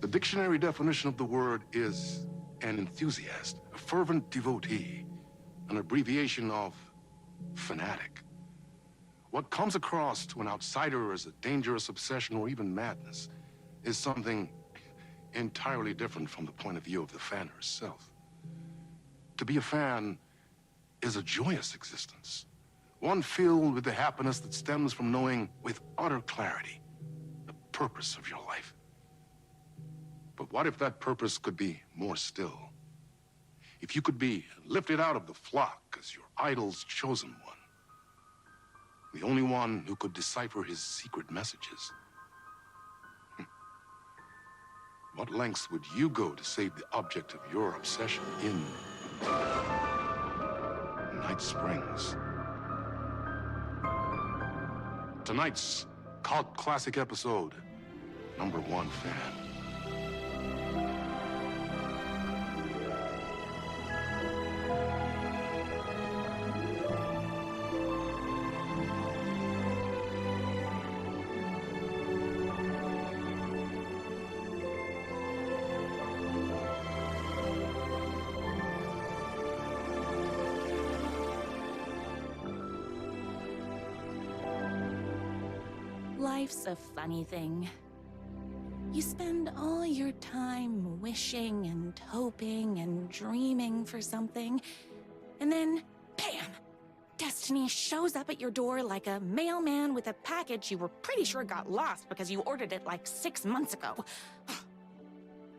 The dictionary definition of the word is an enthusiast, a fervent devotee, an abbreviation of fanatic. What comes across to an outsider as a dangerous obsession or even madness is something entirely different from the point of view of the fan herself. To be a fan is a joyous existence, one filled with the happiness that stems from knowing with utter clarity the purpose of your life. But what if that purpose could be more still? If you could be lifted out of the flock as your idol's chosen one, the only one who could decipher his secret messages. What lengths would you go to save the object of your obsession in Night Springs? Tonight's cult classic episode, #1 fan. Life's a funny thing. You spend all your time wishing and hoping and dreaming for something, and then, bam! Destiny shows up at your door like a mailman with a package you were pretty sure got lost because you ordered it like 6 months ago.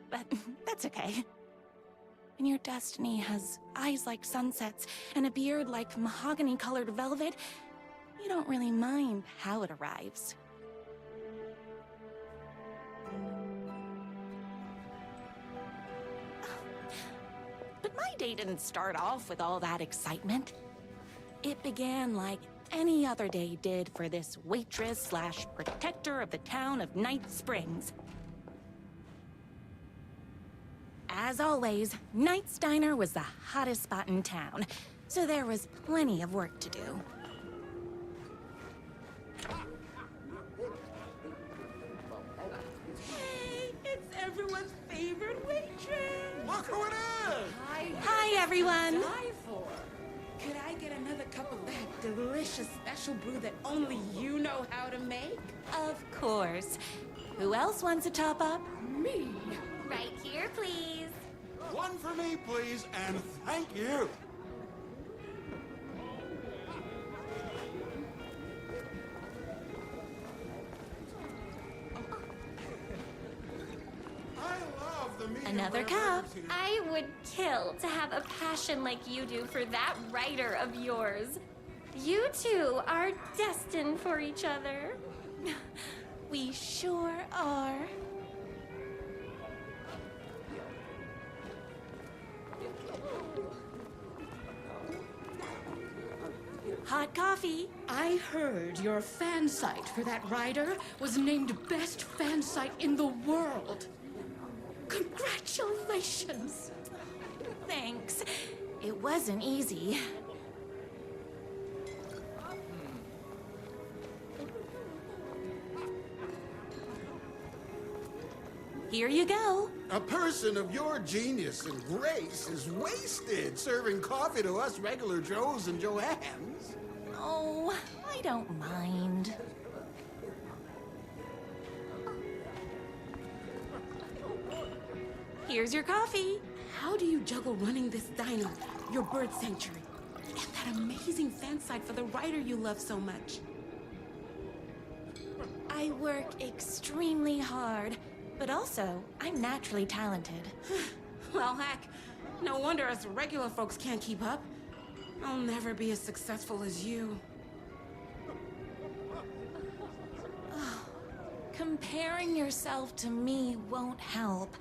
But that's okay. When your destiny has eyes like sunsets and a beard like mahogany-colored velvet, you don't really mind how it arrives. But my day didn't start off with all that excitement. It began like any other day did for this waitress/protector of the town of Night Springs. As always, Night's Diner was the hottest spot in town, so there was plenty of work to do. Hey, it's everyone's favorite waitress! Look who it is! Hi, everyone! Die for. Could I get another cup of that delicious special brew that only you know how to make? Of course. Who else wants a top up? Me. Right here, please. One for me, please, and thank you. I love the medium Another rare cup. burgers here. I would kill to have a passion like you do for that writer of yours. You two are destined for each other. We sure are. Hot coffee. I heard your fan site for that writer was named best fan site in the world. Congratulations! Thanks. It wasn't easy. Here you go. A person of your genius and grace is wasted serving coffee to us regular Joes and Joannes. Oh, I don't mind. Here's your coffee. How do you juggle running this diner, your bird sanctuary, and that amazing fan site for the writer you love so much? I work extremely hard, but also I'm naturally talented. Well, heck, no wonder us regular folks can't keep up. I'll never be as successful as you. Comparing yourself to me won't help.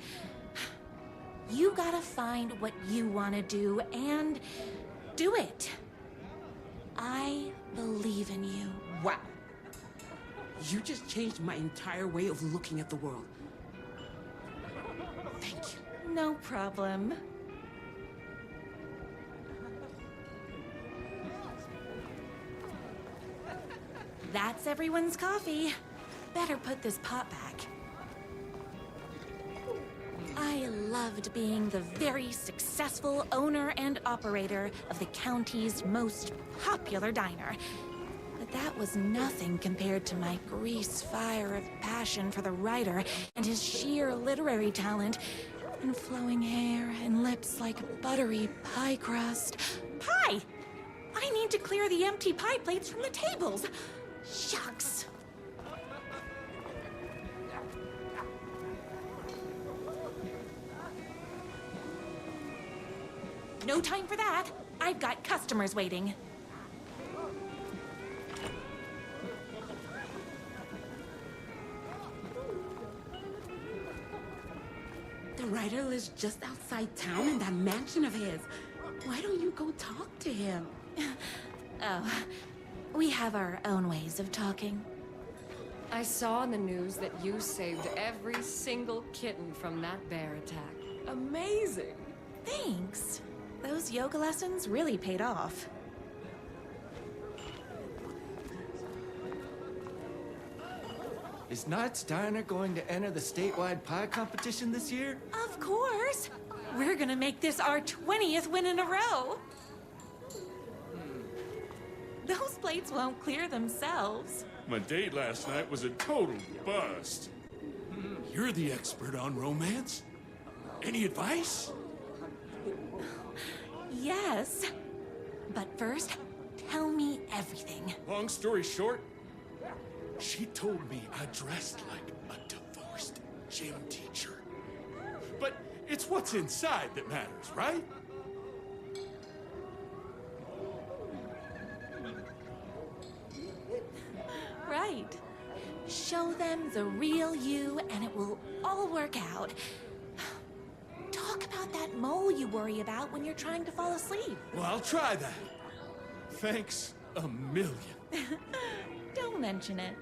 You gotta find what you want to do and do it. I believe in you. Wow. You just changed my entire way of looking at the world. Thank you. No problem. That's everyone's coffee. Better put this pot back. I loved being the very successful owner and operator of the county's most popular diner. But that was nothing compared to my grease fire of passion for the writer and his sheer literary talent, and flowing hair and lips like buttery pie crust. Pie! I need to clear the empty pie plates from the tables. Shucks. No time for that. I've got customers waiting. The writer lives just outside town in that mansion of his. Why don't you go talk to him? Oh, we have our own ways of talking. I saw in the news that you saved every single kitten from that bear attack. Amazing! Thanks. Those yoga lessons really paid off. Is Knight's Diner going to enter the statewide pie competition this year? Of course. We're gonna make this our 20th win in a row. Those plates won't clear themselves. My date last night was a total bust. You're the expert on romance. Any advice? Yes. But first, tell me everything. Long story short, She told me I dressed like a divorced gym teacher. But it's what's inside that matters, right? Right. Show them the real you and it will all work out. Talk about that mole you worry about when you're trying to fall asleep. Well, I'll try that. Thanks a million. Don't mention it.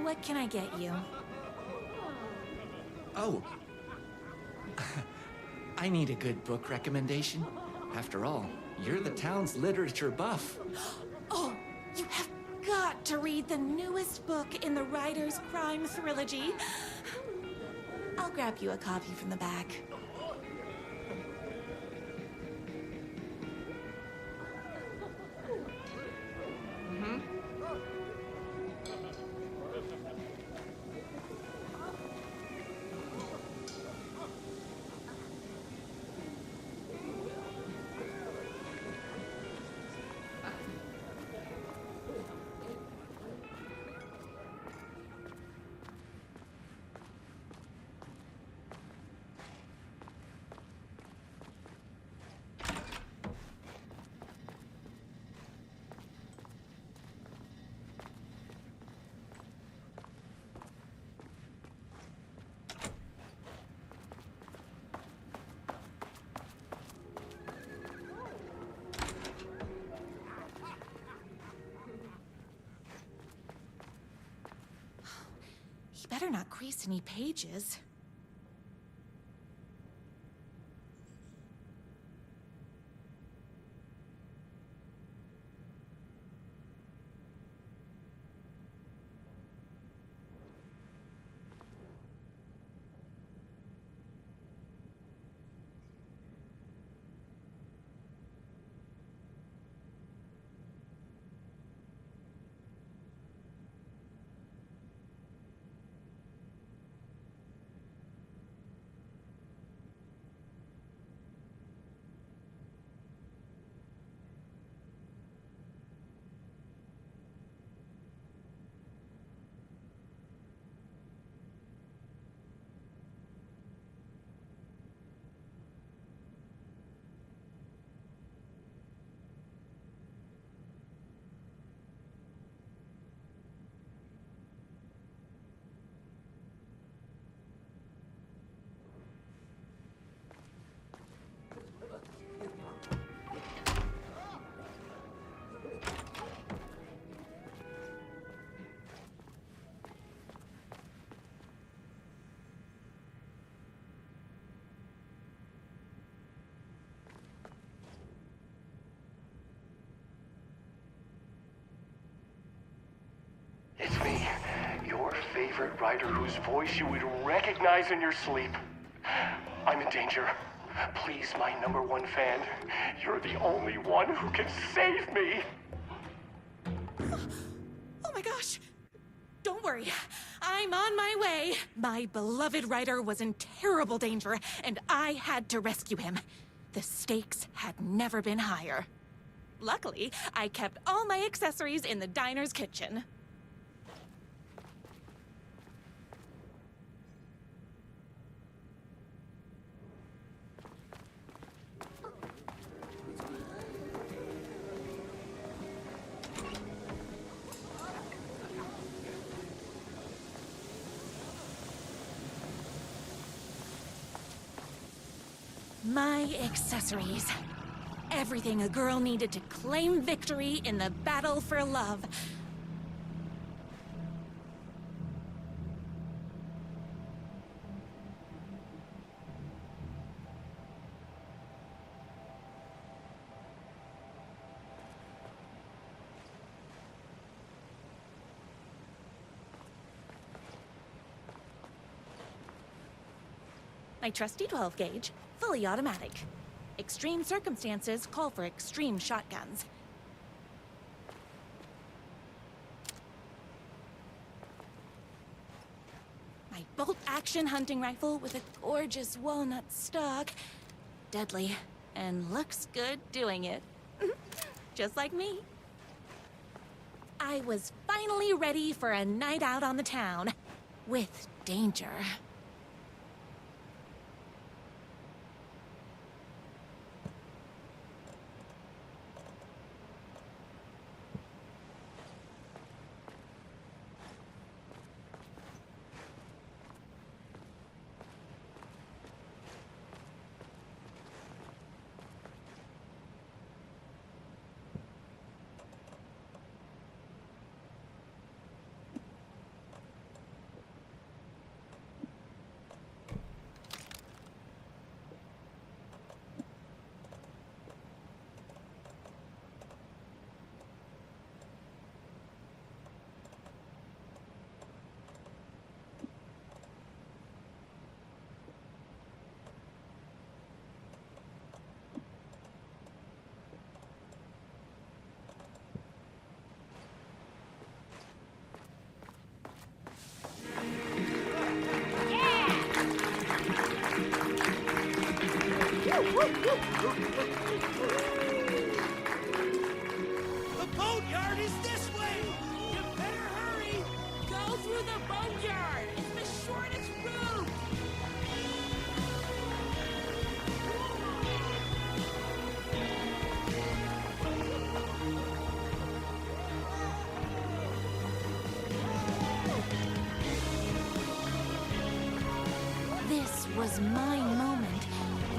What can I get you? Oh. I need a good book recommendation. After all, you're the town's literature buff. Oh, you have got to read the newest book in the Writer's Crime Trilogy. I'll grab you a copy from the back. He better not crease any pages. favorite writer whose voice you would recognize in your sleep. I'm in danger. Please, my #1 fan, you're the only one who can save me. Oh my gosh! Don't worry, I'm on my way. My beloved writer was in terrible danger, and I had to rescue him. The stakes had never been higher. Luckily, I kept all my accessories in the diner's kitchen. My accessories. Everything a girl needed to claim victory in the battle for love. My trusty 12 gauge, fully automatic. Extreme circumstances call for extreme shotguns. My bolt-action hunting rifle with a gorgeous walnut stock. Deadly, and looks good doing it. Just like me. I was finally ready for a night out on the town. With danger. The boatyard is this way! You better hurry! Go through the boatyard! It's the shortest route! This was my moment.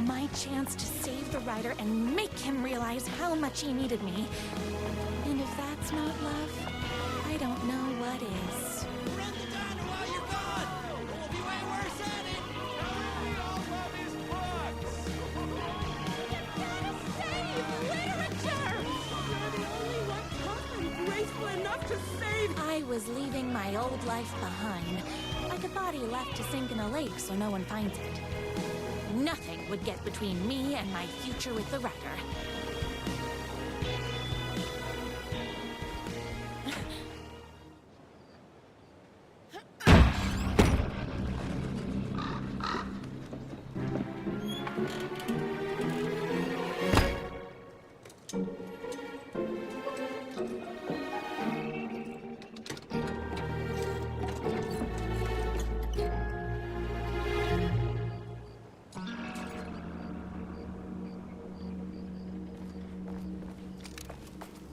My chance to save the writer and make him realize how much he needed me. And if that's not love, I don't know what is. Run the diner while you're gone! We'll be way worse at it! Hurry off of his books! You gotta save literature! You're the only one tough and graceful enough to save. I was leaving my old life behind, like a body left to sink in a lake so no one finds it. Nothing would get between me and my future with the writer.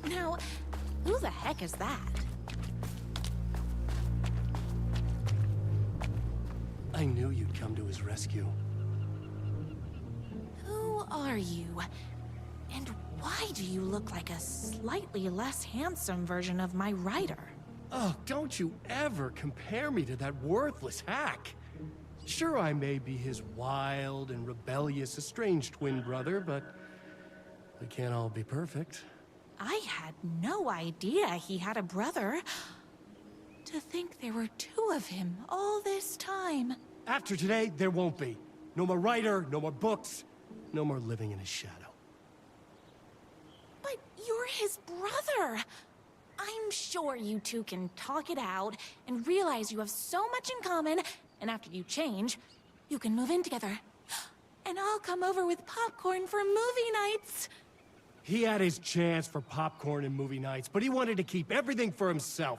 Now, who the heck is that? I knew you'd come to his rescue. Who are you? And why do you look like a slightly less handsome version of my writer? Oh, don't you ever compare me to that worthless hack. Sure, I may be his wild and rebellious estranged twin brother, but we can't all be perfect. I had no idea he had a brother. To think there were two of him all this time. After today, there won't be. No more writer, no more books, no more living in his shadow. But you're his brother. I'm sure you two can talk it out and realize you have so much in common, and after you change, you can move in together. And I'll come over with popcorn for movie nights. He had his chance for popcorn and movie nights, but he wanted to keep everything for himself.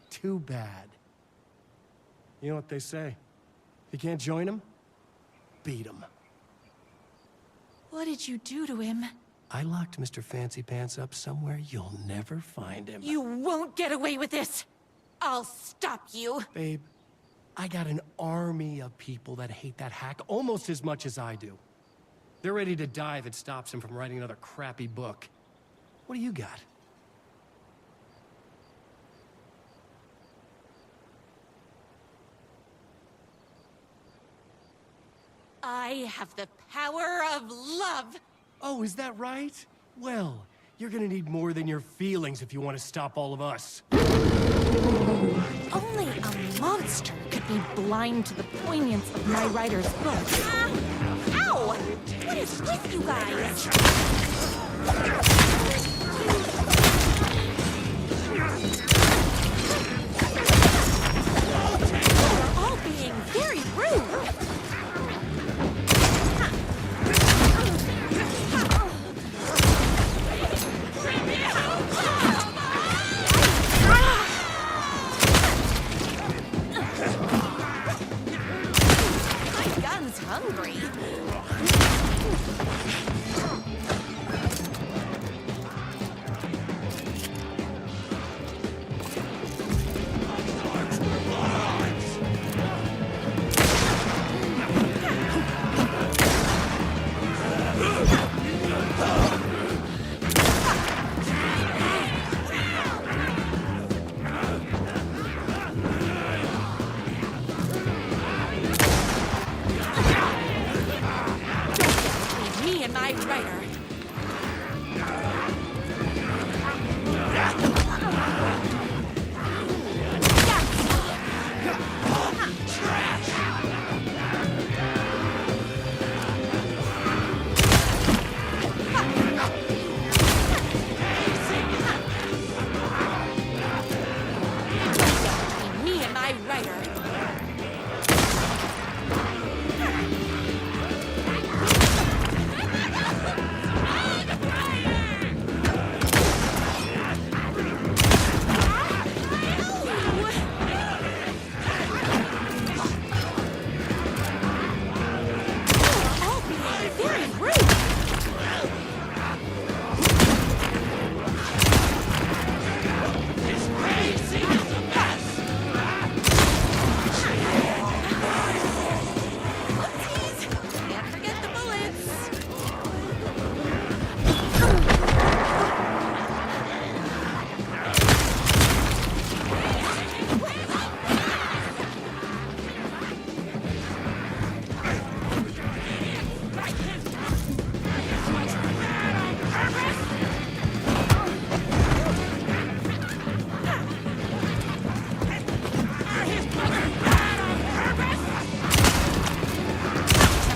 Too bad. You know what they say? If you can't join him, beat him. What did you do to him? I locked Mr. Fancy Pants up somewhere you'll never find him. You won't get away with this. I'll stop you. Babe, I got an army of people that hate that hack almost as much as I do. They're ready to die if it stops him from writing another crappy book. What do you got? I have the power of love. Oh, is that right? Well, you're gonna need more than your feelings if you want to stop all of us. Only a monster could be blind to the poignance of my writer's book. Ow! What is with you guys? You're all being very rude. My gun's hungry. Me and my writer. Me and my writer. All being very rude. Oopsies. Can't forget the bullets.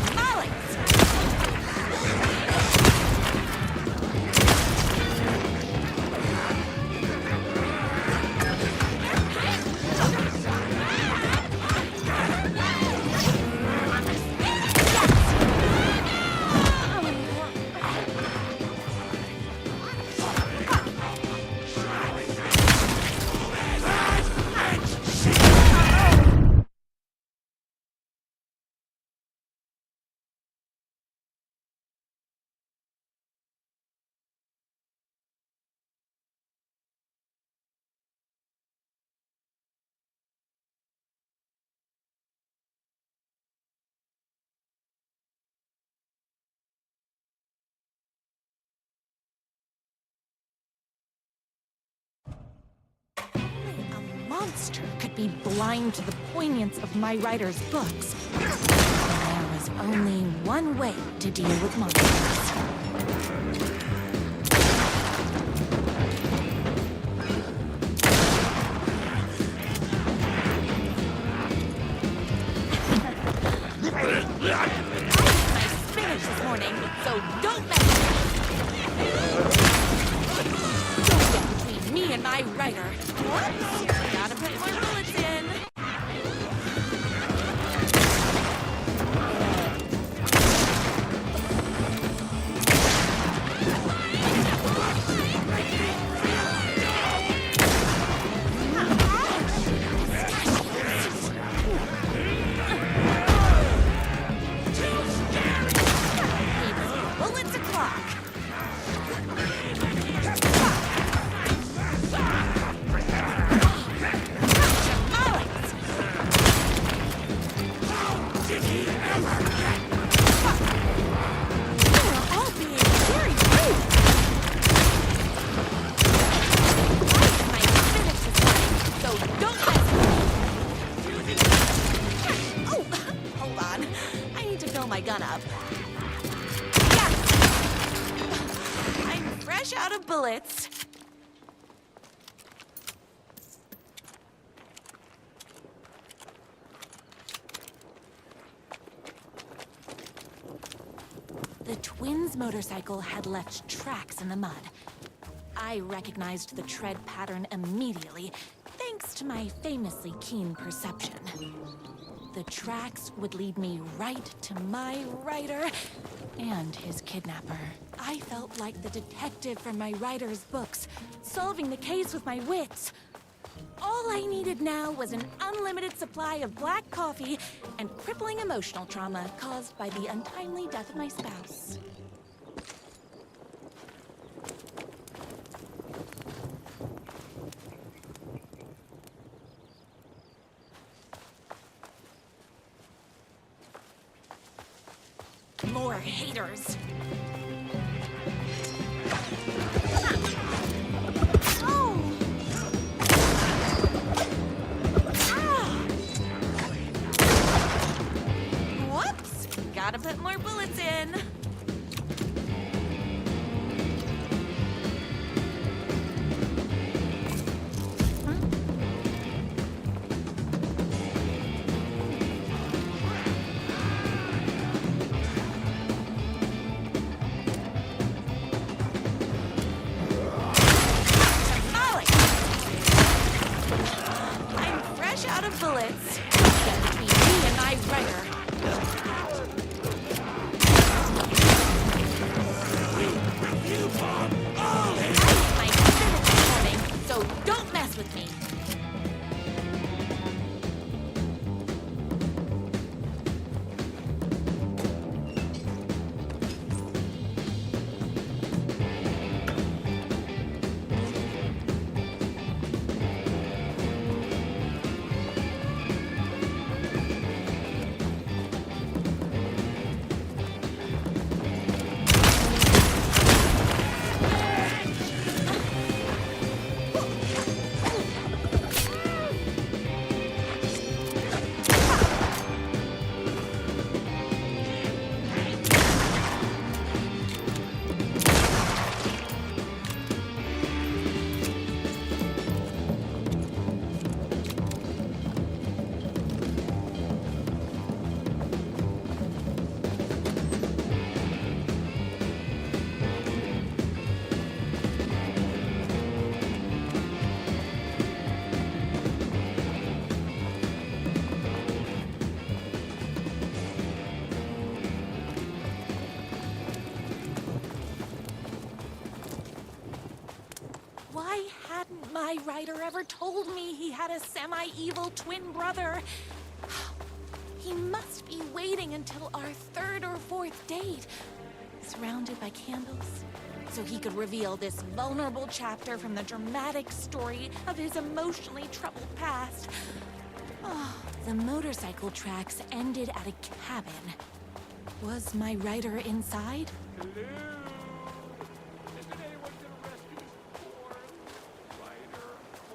Tamales. A monster could be blind to the poignance of my writer's books. There was only one way to deal with monsters. rider. Whoops! Gotta put more bullets in. Bullets o'clock. My gun up. Yes! I'm fresh out of bullets. The twins' motorcycle had left tracks in the mud. I recognized the tread pattern immediately, thanks to my famously keen perception. The tracks would lead me right to my rider and his kidnapper. I felt like the detective from my writer's books, solving the case with my wits. All I needed now was an unlimited supply of black coffee and crippling emotional trauma caused by the untimely death of my spouse. More haters. Oh! Ah! Whoops! Gotta put more bullets in. Out of bullets. Get between me and my rider. You bomb all My spirit is coming, so don't mess with me. Why hadn't my writer ever told me he had a semi-evil twin brother? He must be waiting until our third or fourth date, surrounded by candles, so he could reveal this vulnerable chapter from the dramatic story of his emotionally troubled past. Oh, the motorcycle tracks ended at a cabin. Was my writer inside? Hello? Isn't anyone gonna rescue this poor rider?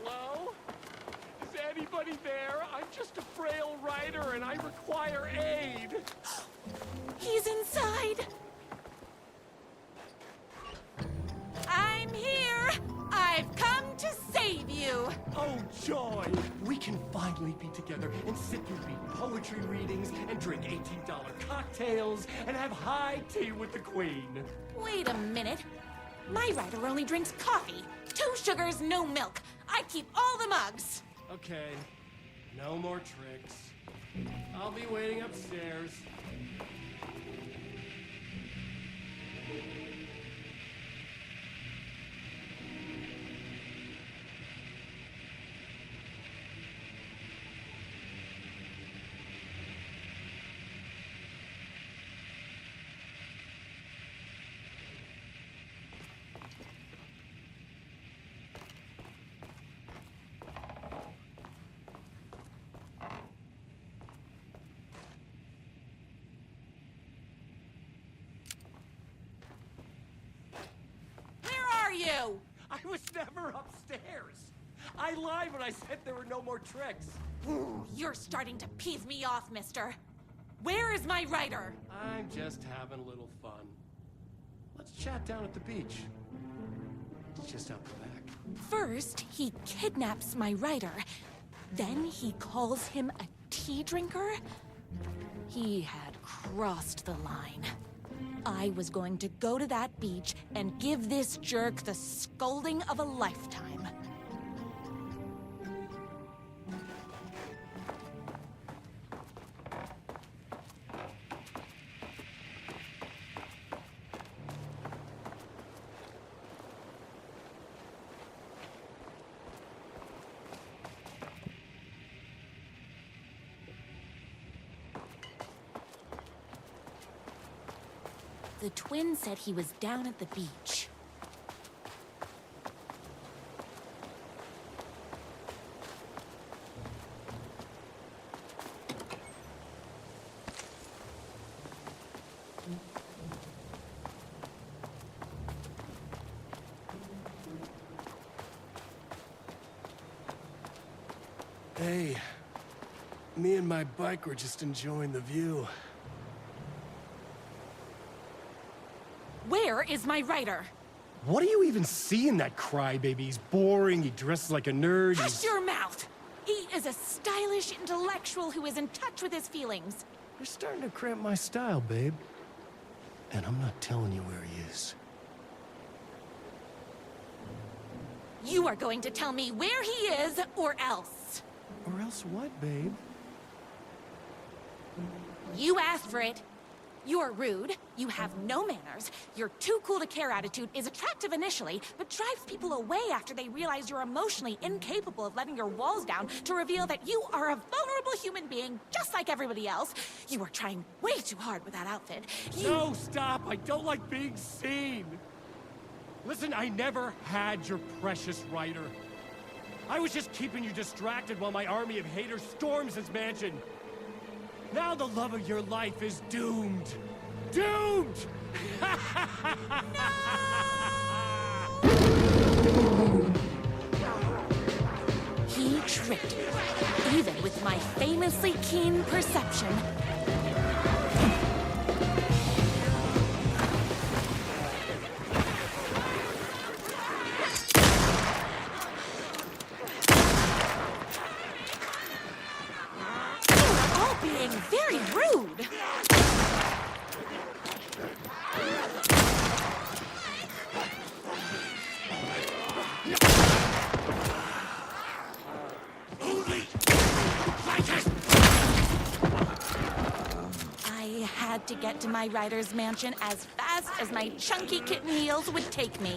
Hello? Is anybody there? I'm just a frail rider and I require aid. He's inside! I'm here! I've come to save you! Oh, joy! We can finally be together and sit through big poetry readings and drink $18 cocktails and have high tea with the Queen. Wait a minute. My writer only drinks coffee. 2 sugars, no milk. I keep all the mugs. Okay, no more tricks. I'll be waiting upstairs. You? I was never upstairs. I lied when I said there were no more tricks. Ooh, you're starting to piss me off, mister. Where is my writer? I'm just having a little fun. Let's chat down at the beach. It's just out the back. First, he kidnaps my writer. Then he calls him a tea drinker. He had crossed the line. I was going to go to that beach and give this jerk the scolding of a lifetime. The twin said he was down at the beach. Hey, me and my bike were just enjoying the view. Where is my writer? What do you even see in that crybaby? He's boring, he dresses like a nerd. Hush your mouth! He is a stylish intellectual who is in touch with his feelings. You're starting to cramp my style, babe. And I'm not telling you where he is. You are going to tell me where he is, or else. Or else what, babe? You asked for it. You're rude, you have no manners, your too cool to care attitude is attractive initially, but drives people away after they realize you're emotionally incapable of letting your walls down to reveal that you are a vulnerable human being just like everybody else. You are trying way too hard with that outfit. No, stop! I don't like being seen! Listen, I never had your precious writer. I was just keeping you distracted while my army of haters storms his mansion. Now the love of your life is doomed. Doomed! He tricked me, even with my famously keen perception. Being very rude. I had to get to my writer's mansion as fast as my chunky kitten heels would take me.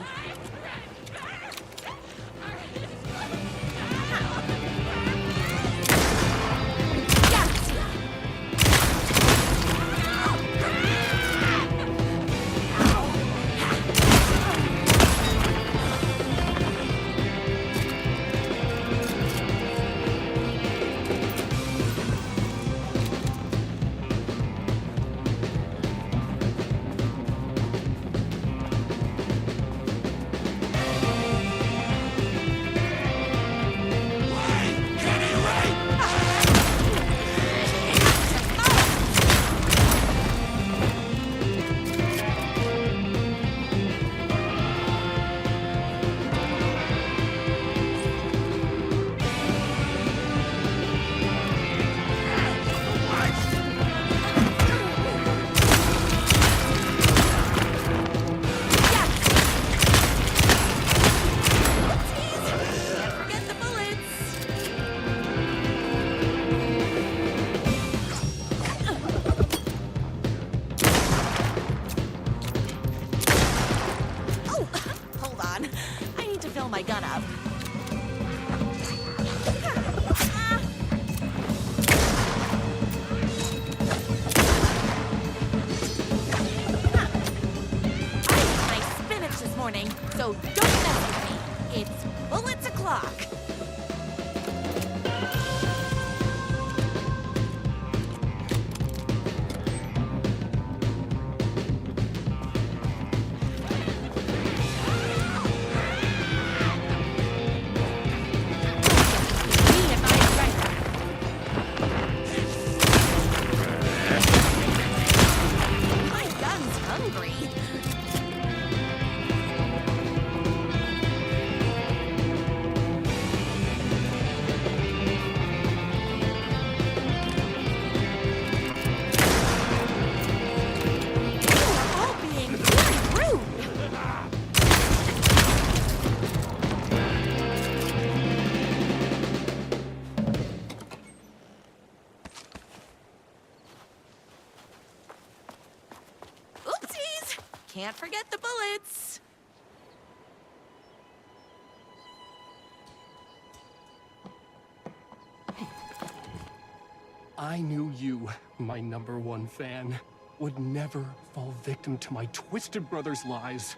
on. I need to fill my gun up. I ate my spinach this morning, so don't mess with me. It's bullets o'clock. Can't forget the bullets. I knew you, my #1 fan, would never fall victim to my twisted brother's lies.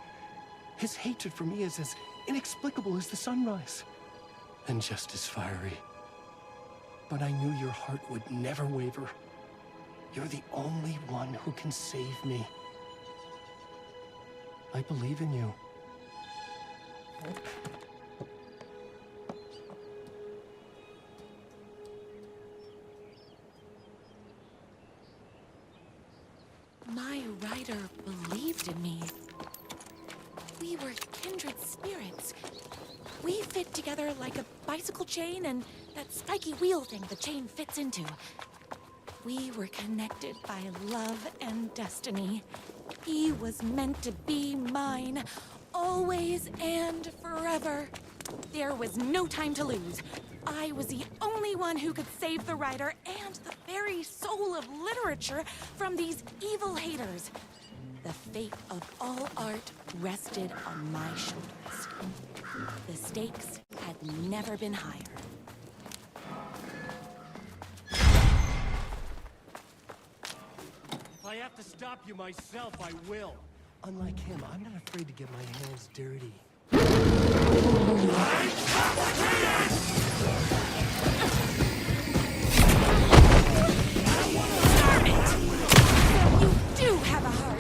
His hatred for me is as inexplicable as the sunrise, and just as fiery. But I knew your heart would never waver. You're the only one who can save me. I believe in you. My rider believed in me. We were kindred spirits. We fit together like a bicycle chain and that spiky wheel thing the chain fits into. We were connected by love and destiny. He was meant to be mine, always and forever. There was no time to lose. I was the only one who could save the writer and the very soul of literature from these evil haters. The fate of all art rested on my shoulders. The stakes had never been higher. If I have to stop you myself, I will. Unlike him, I'm not afraid to get my hands dirty. Darn it! So you do have a heart.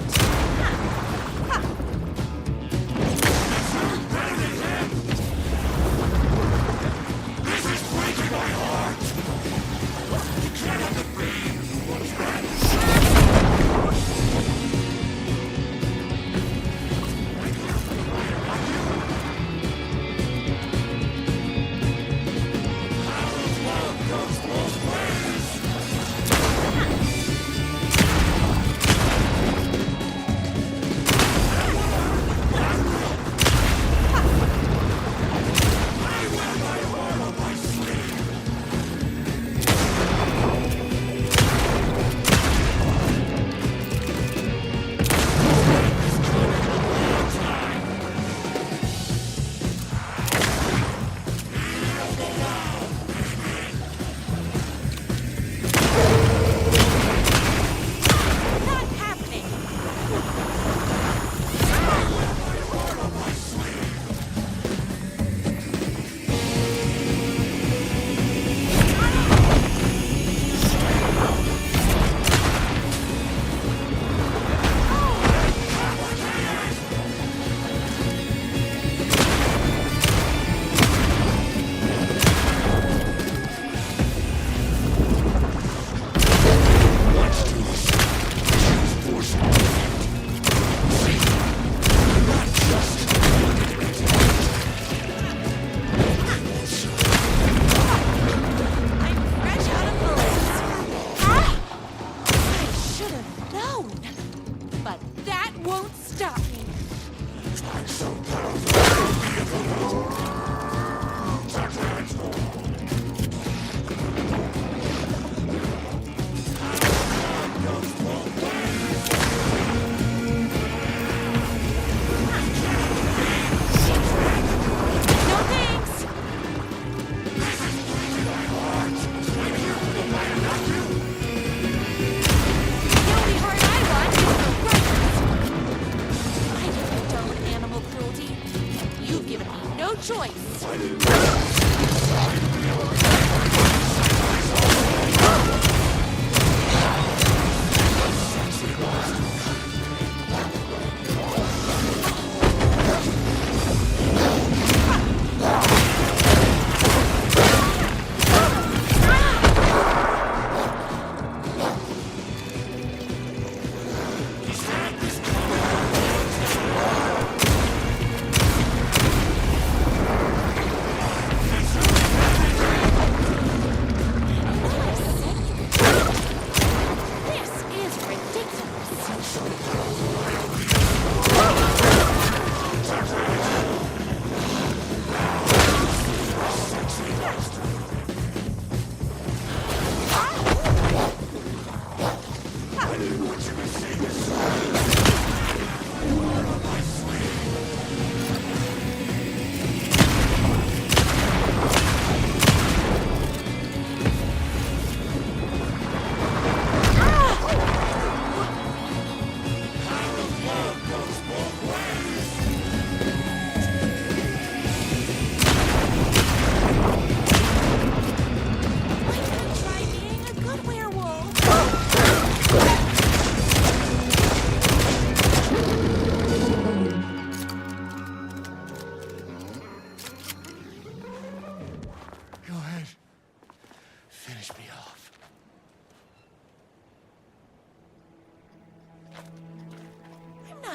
choice.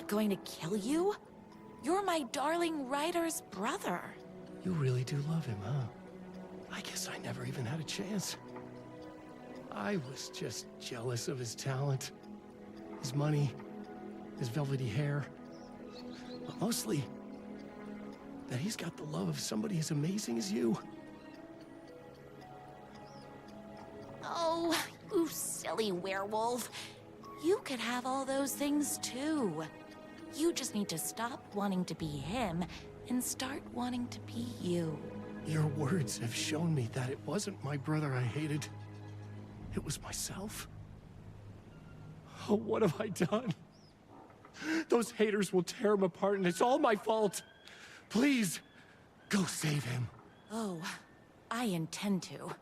Going to kill you? You're my darling writer's brother. You really do love him, huh? I guess I never even had a chance. I was just jealous of his talent, his money, his velvety hair. But mostly, that he's got the love of somebody as amazing as you. Oh, you silly werewolf. You could have all those things too. You just need to stop wanting to be him and start wanting to be you. Your words have shown me that it wasn't my brother I hated. It was myself. Oh, what have I done? Those haters will tear him apart, and it's all my fault. Please, go save him. Oh, I intend to.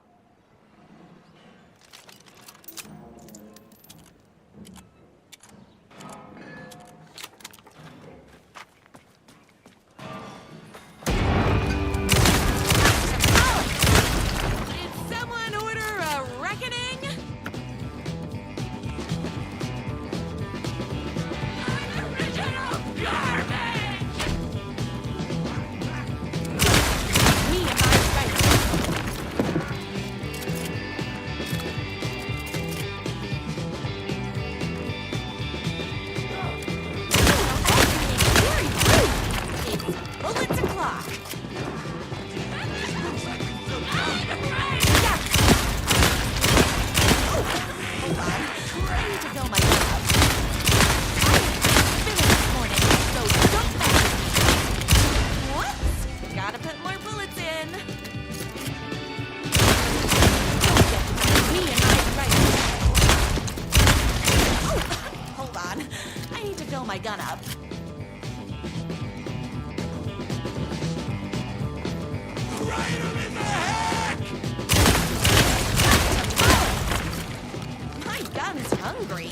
My gun up. Right him in the head! My gun's hungry.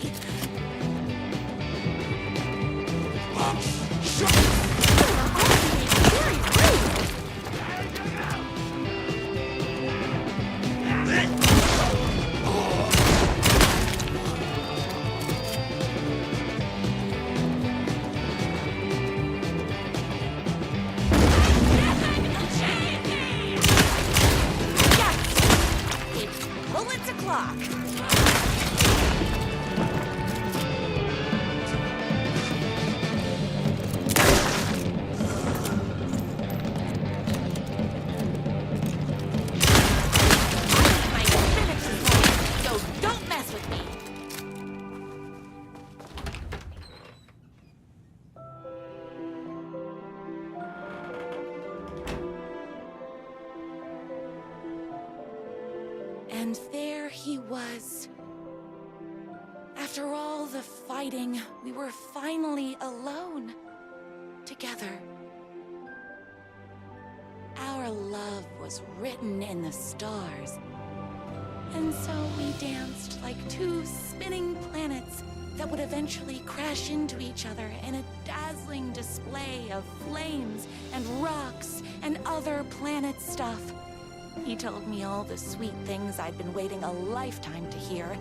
Very rude. And there he was. After all the fighting, we were finally alone. Together. our love was written in the stars. And so we danced like two spinning planets that would eventually crash into each other in a dazzling display of flames and rocks and other planet stuff. He told me all the sweet things I'd been waiting a lifetime to hear.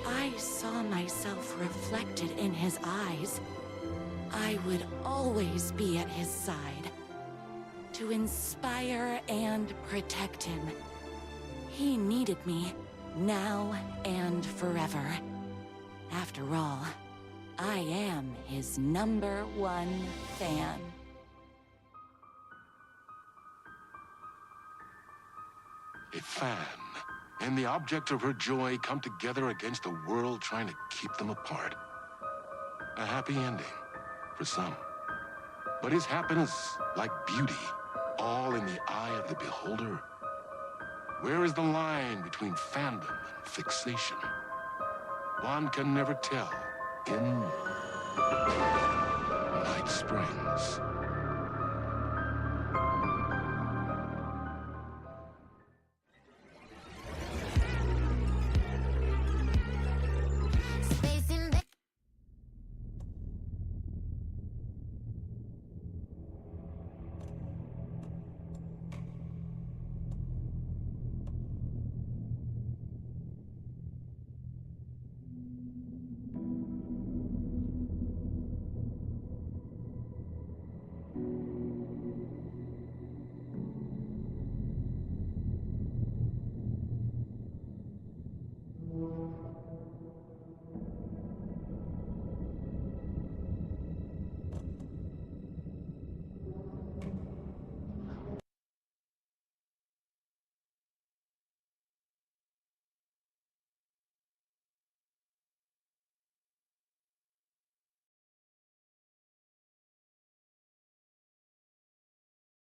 I saw myself reflected in his eyes. I would always be at his side, to inspire and protect him. He needed me, now and forever. After all, I am his #1 fan. A fan and the object of her joy come together against a world trying to keep them apart. A happy ending for some. But is happiness, like beauty, all in the eye of the beholder? Where is the line between fandom and fixation? One can never tell in Night Springs.